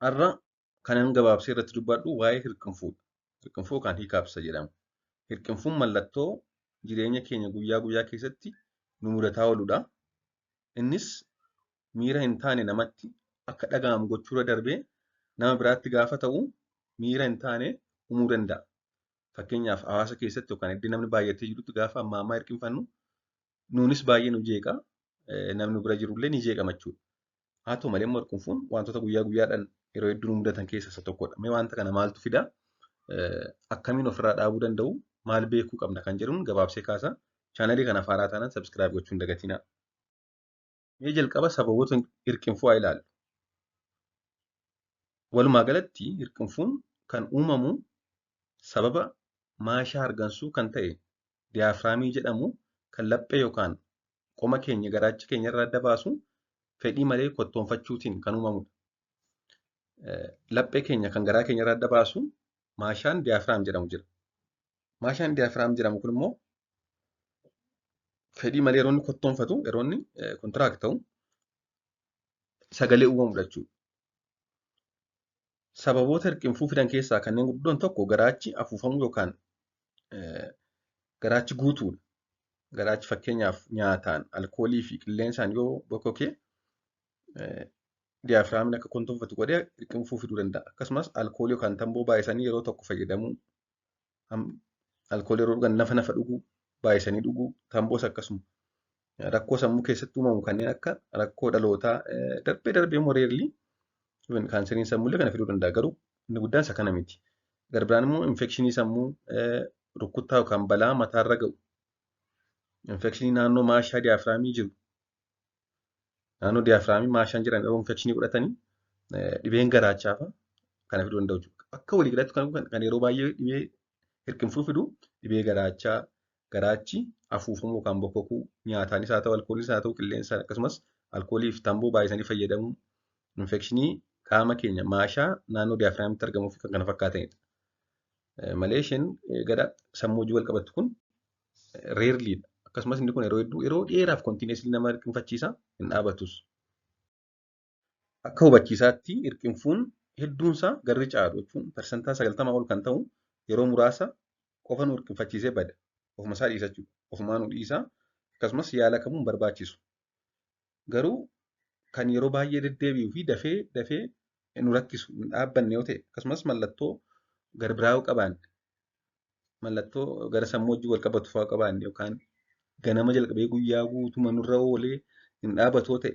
Har'a kanan gabaabsee irratti dubbadhu waa'ee hirqinfuudha. Hirqinfuu yookaan hiikaabsa jedhama. Hirqinfuun mallattoo jireenya keenya guyyaa guyyaa keessatti nu mudataa ooludha. Innis miira hin taane namatti akka dhaga'amu gochuurra darbee nama biraatti gaafa ta'u miira hin taane uumuu danda'a. Fakkeenyaaf hawaasa keessatti yookaan iddoo namni baay'atee jirutti gaafa ammaa hirqinfannu nuunis baay'ee nu jeeqa. Namni bira jirullee ni jeeqama jechuudha. Haa ta'u malee immoo hirqinfuun wantoota guyyaa guyyaadhaan yeroo hedduu nu mudatan keessaa isa tokkodha. Mee wanta kana maaltu fida? Akkamiin ofirraa dhaabuu danda'u? Maal beekuu qabna kan jedhuun gabaabsee kaasa. Chaanalii kana haaraa taanaan sabskiraayib gochuu hin dagatinaa. Mee jalqaba sababoota hirqinfuu haa ilaallu. Walumaa galatti hirqinfuun kan uumamu sababa maashaa hargansuu kan ta'e diyaafiraamii jedhamu kan laphee yookaan qoma keenya garaacha keenya irraa adda baasu fedhii malee kottoonfachuutiin kan uumamudha. Laphee keenya kan garaa keenya irraa adda baasu maashaan diyaafiraam jedhamu jira. Maashaan diyaafiraam jedhamu kun immoo fedhii malee yeroo inni kottoonfatu, yeroo inni kontiraakt ta'u sagalee uumamudha jechuudha. Sababoota hirqinfuu fidan keessaa kanneen gurguddoon tokko garaachi afuufamuu yookaan garaachi guutuudha. Garaachi fakkeenyaaf nyaataan, alkoolii fi qilleensaan yoo bokkokee diyaafiraamiin akka kottoonfatu godhee hirqinfuu fiduu danda'a. Akkasumas alkoolii yookaan tamboo baay'isanii yeroo tokko fayyadamuu, alkoolii yeroo dhugan nafa dhuguu, baay'isanii dhuguu, tamboos akkasuma. Rakkoo sammuu keessatti uumamu kanneen akka rakkoo dhalootaa darbee immoo reerlii kaanseriin sammuullee kana fiduu danda'a. Garuu inni guddaan isa kana miti. Garbiraan immoo infekshinii sammuu rukuttaa yookaan balaa mataarra ga'u. Infekshinii naannoo maashaa diyaafiraamii jiru. Naannoo diyaafiraamii maashaan jiran yeroo infekshinii godhatanii dhibeen garaachaa fa'a kana fiduu danda'u jechuudha. Akka waliigalaatti kan yeroo baay'ee dhibee hirqinfuu fidu dhibee garaachaa, garaachi afuufamuu yookaan bokkokuu, nyaataanis haa ta'u, alkooliis haa ta'u, qilleensaan akkasumas alkoolii fi tamboo baay'isanii fayyadamuu, infekshinii qaama keenya maashaa naannoo diyaafiraamiitti argamuu fi kan kana fakkaatanidha. Malee isheen gara sammuu hojii wal qabattu kun reerliidha. Akkasumas inni kun yeroo dheeraaf kontiineesii nama hirqinfachiisa hin dhaabatus. Akka hubachiisaatti hirqinfuun hedduunsaa garri caalu jechuun parsantaa 90 ol kan ta'u yeroo muraasa qofa nu hirqinfachiisee bada. Ofuma isaa dhiisa jechuudha. Ofumaa nu dhiisa. Akkasumas yaala kamuu hin barbaachisu. Garuu kan yeroo baay'ee deddeebi'uu fi dafee nu rakkisu hin dhaabbanne yoo ta'e akkasumas mallattoo garbiraa yoo qabaanne mallattoo gara sammuu hojii wal qabatu fa'aa qabaanne yookaan ganama jalqabee guyyaa guutuma nurra oolee hin dhaabatu yoo ta'e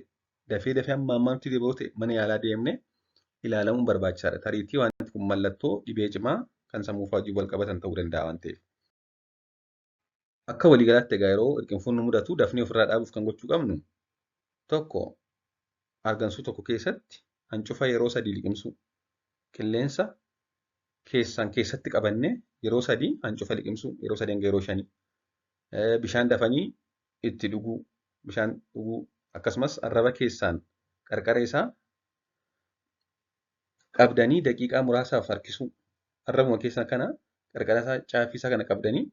dafee amma ammaatti deebi'u ta'e mana yaalaa deemnee ilaalamuun barbaachisaadha. Tariitii wanti kun mallattoo dhibee cimaa kan sammuu hojii wal qabatan ta'uu danda'a waan ta'eef. Akka waliigalaatti egaa yeroo hirqinfuun nu mudatu dafnee ofirraa dhaabuuf kan gochuu qabnu tokko hargansuu tokko keessatti hancufa yeroo 3 liqimsuu. Qilleensa keessatti qabannee yeroo 3 hancufa liqimsuu, yeroo 3 hanga yeroo 5. Bishaan dafanii itti dhuguu, bishaan dhuguu akkasumas arraba keessaan qarqara isaa qabdanii daqiiqaa muraasaaf harkisuu. Arrabuma keessaa kana qarqara isaa caaffii isaa kana qabdanii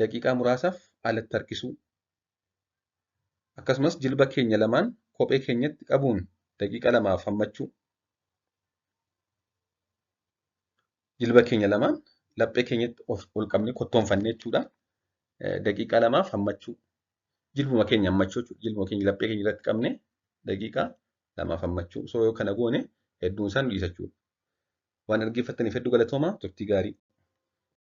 daqiiqaa muraasaaf alatti harkisuu. Akkasumas jilba keenya lamaan kophee keenyatti qabuun daqiiqaa 2 hammachuu. Jilba keenya lamaan laphee keenyatti ol qabnee kottoonfannee jechuudha. Daqiiqaa 2 hammachuu. Jilbuma keenya hammachuu jechuudha. Jilbuma keenya laphee keenya irratti qabnee daqiiqaa 2 hammachuu. Yoo kana goone hedduun isaa nu dhiisa jechuudha. Waan dhaggeeffattaniif hedduu galatoomaa turtii gaarii.